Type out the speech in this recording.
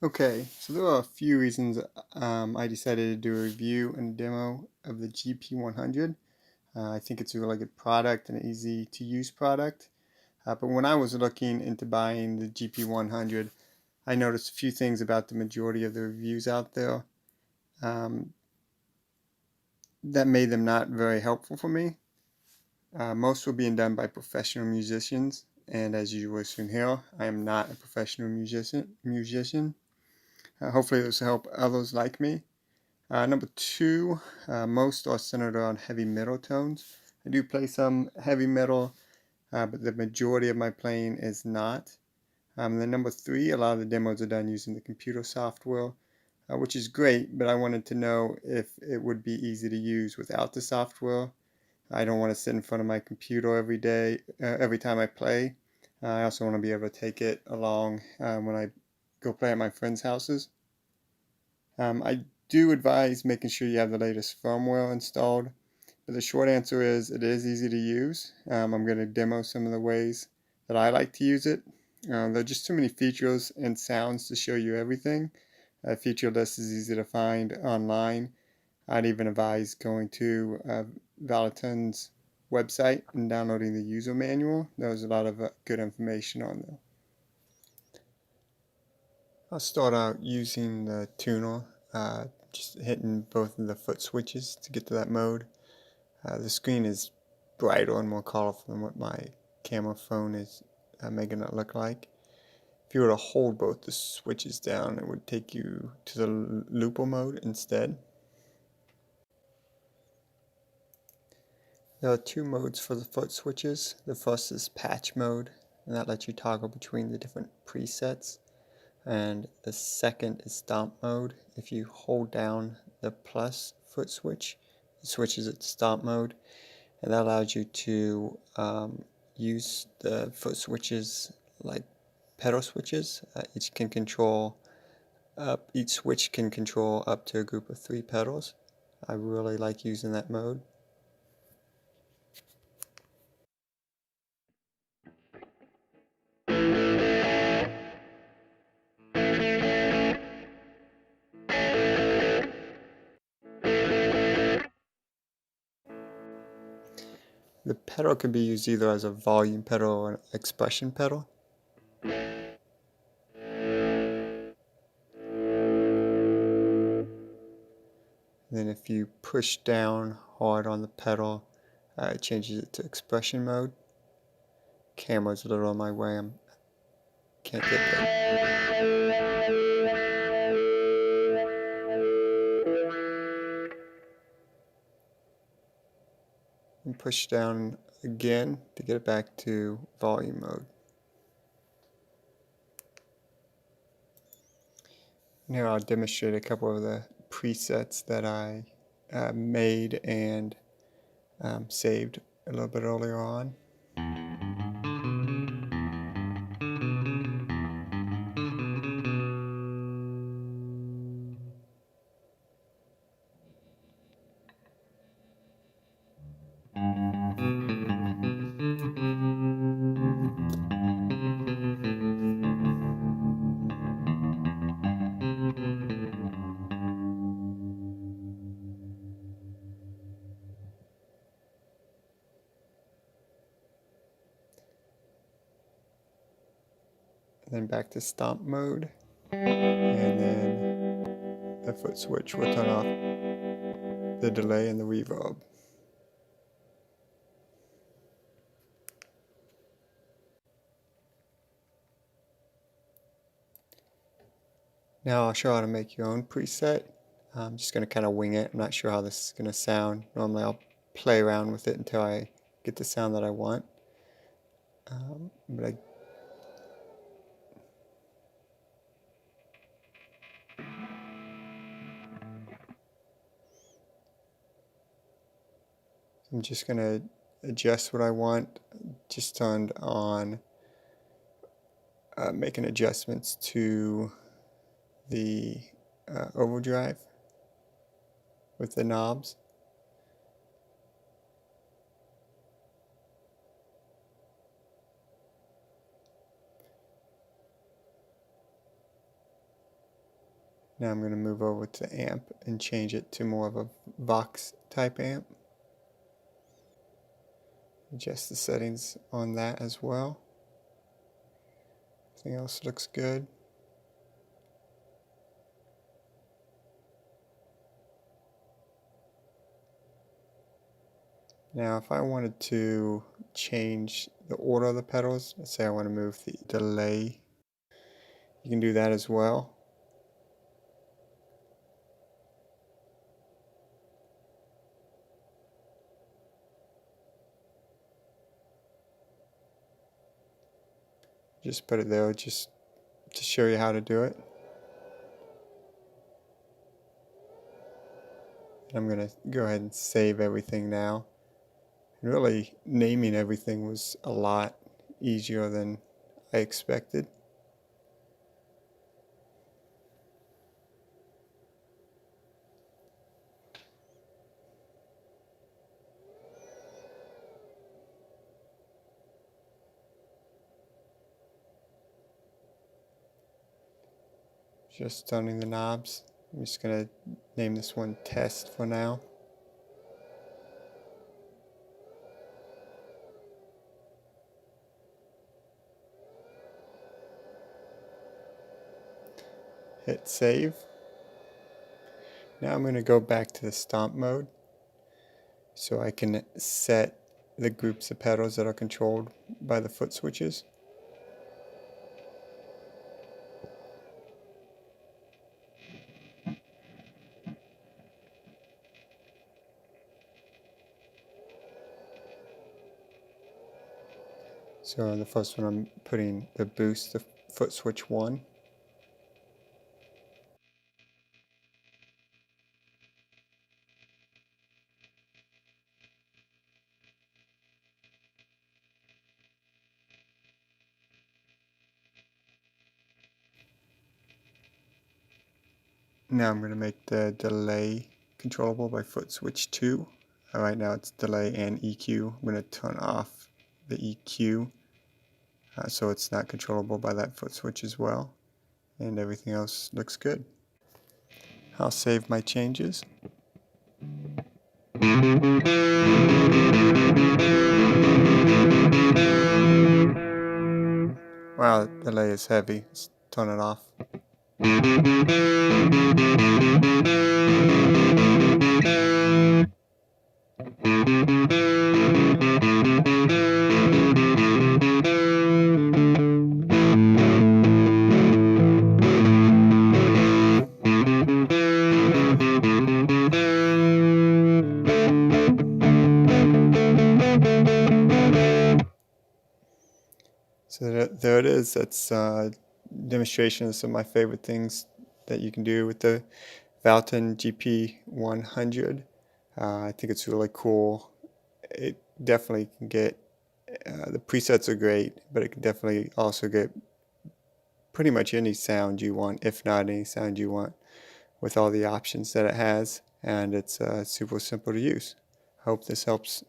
Okay, so there are a few reasons I decided to do a review and demo of the GP-100. I think it's a really good product and an easy to use product. But when I was looking into buying the GP-100, I noticed a few things about the majority of the reviews out there um, that made them not very helpful for me. Most were being done by professional musicians, and as you will soon hear, I am not a professional musician. Hopefully this will help others like me. Number two, most are centered around heavy metal tones. I do play some heavy metal, but the majority of my playing is not. Then number three, a lot of the demos are done using the computer software, which is great, but I wanted to know if it would be easy to use without the software. I don't want to sit in front of my computer every day, every time I play. I also want to be able to take it along when I go play at my friends' houses. I do advise making sure you have the latest firmware installed, but the short answer is it is easy to use. I'm going to demo some of the ways that I like to use it. There are just too many features and sounds to show you everything. A feature list is easy to find online. I'd even advise going to Valeton's website and downloading the user manual. There's a lot of good information on there. I'll start out using the tuner, just hitting both of the foot switches to get to that mode. The screen is brighter and more colorful than what my camera phone is making it look like. If you were to hold both the switches down, it would take you to the looper mode instead. There are two modes for the foot switches. The first is patch mode, and that lets you toggle between the different presets. And the second is stomp mode. If you hold down the plus foot switch, it switches it to stomp mode, and that allows you to use the foot switches like pedal switches. Each switch can control up to a group of 3 pedals. I really like using that mode. The pedal can be used either as a volume pedal or an expression pedal. Then if you push down hard on the pedal, it changes it to expression mode. Camera's a little on my way, I can't get there. And push down again to get it back to volume mode. Now I'll demonstrate a couple of the presets that I made and saved a little bit earlier on. Then back to stomp mode, and then the foot switch will turn off the delay and the reverb. Now I'll show how to make your own preset. I'm just going to kind of wing it. I'm not sure how this is going to sound. Normally I'll play around with it until I get the sound that I want. But I'm just going to adjust what I want. Just turned on making adjustments to the overdrive with the knobs. Now I'm going to move over to amp and change it to more of a Vox type amp. Adjust the settings on that as well. Everything else looks good. Now if I wanted to change the order of the pedals, let's say I want to move the delay, you can do that as well. Just put it there just to show you how to do it. I'm going to go ahead and save everything now. And really, naming everything was a lot easier than I expected. Just turning the knobs. I'm just going to name this one Test for now. Hit save. Now I'm going to go back to the stomp mode so I can set the groups of pedals that are controlled by the foot switches. So in the first one I'm putting the boost, the foot switch 1. Now I'm going to make the delay controllable by foot switch 2. Right now it's delay and EQ. I'm going to turn off the EQ so it's not controllable by that foot switch as well. And everything else looks good. I'll save my changes. Wow, the delay is heavy. Let's turn it off. So there it is. That's a demonstration of some of my favorite things that you can do with the Valeton GP-100. I think it's really cool. It definitely can get, the presets are great, but it can definitely also get pretty much any sound you want, if not any sound you want, with all the options that it has. And it's super simple to use. I hope this helps